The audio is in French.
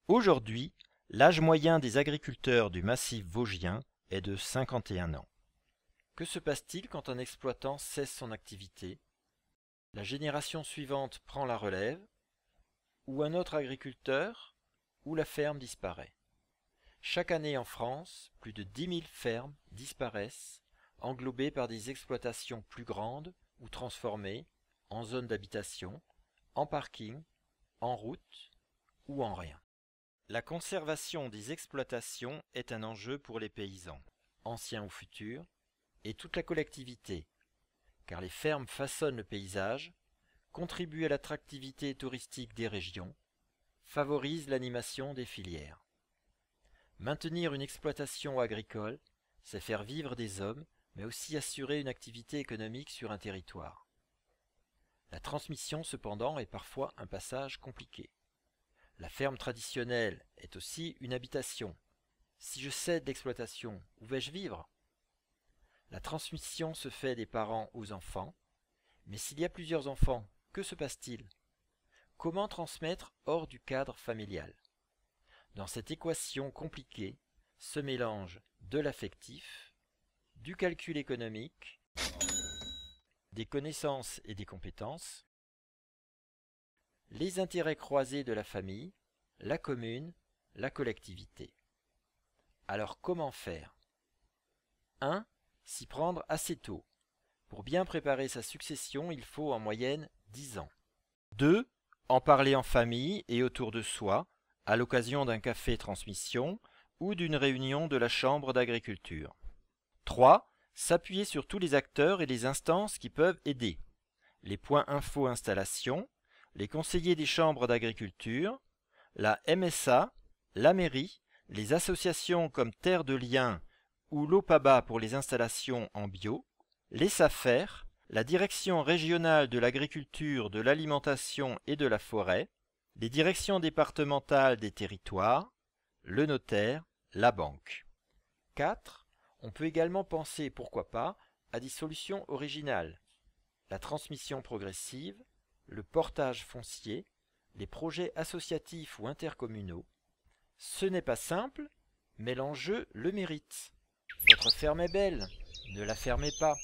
Aujourd'hui, l'âge moyen des agriculteurs du massif vosgien est de 51 ans. Que se passe-t-il quand un exploitant cesse son activité? La génération suivante prend la relève, ou un autre agriculteur, ou la ferme disparaît. Chaque année en France, plus de 10 000 fermes disparaissent, englobées par des exploitations plus grandes ou transformées en zones d'habitation, en parking, en route ou en rien. La conservation des exploitations est un enjeu pour les paysans, anciens ou futurs, et toute la collectivité, car les fermes façonnent le paysage, contribuent à l'attractivité touristique des régions, favorisent l'animation des filières. Maintenir une exploitation agricole, c'est faire vivre des hommes, mais aussi assurer une activité économique sur un territoire. La transmission, cependant, est parfois un passage compliqué. La ferme traditionnelle est aussi une habitation. Si je cède l'exploitation, où vais-je vivre? La transmission se fait des parents aux enfants, mais s'il y a plusieurs enfants, que se passe-t-il? Comment transmettre hors du cadre familial? Dans cette équation compliquée se mélangent de l'affectif, du calcul économique, des connaissances et des compétences, les intérêts croisés de la famille, la commune, la collectivité. Alors comment faire? 1. S'y prendre assez tôt. Pour bien préparer sa succession, il faut en moyenne 10 ans. 2. En parler en famille et autour de soi, à l'occasion d'un café transmission ou d'une réunion de la chambre d'agriculture. 3. S'appuyer sur tous les acteurs et les instances qui peuvent aider. Les points info installation, les conseillers des chambres d'agriculture, la MSA, la mairie, les associations comme Terre de Liens ou l'OPABA pour les installations en bio, les SAFER, la Direction régionale de l'agriculture, de l'alimentation et de la forêt, les directions départementales des territoires, le notaire, la banque. 4. On peut également penser, pourquoi pas, à des solutions originales. La transmission progressive, le portage foncier, les projets associatifs ou intercommunaux. Ce n'est pas simple, mais l'enjeu le mérite. Votre ferme est belle, ne la fermez pas.